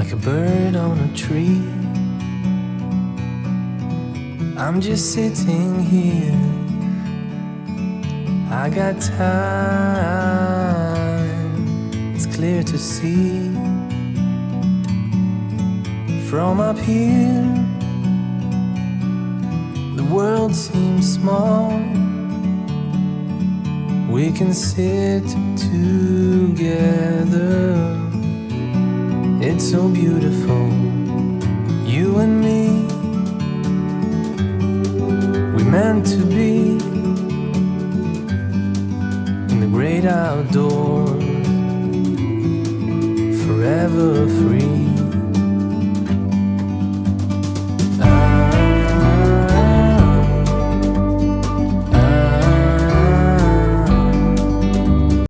like a bird on a tree. I'm just sitting here, I got time, it's clear to see. From up here, the world seems small. We can sit together, it's so beautiful, you and me. We meant to be in the great outdoors, forever free.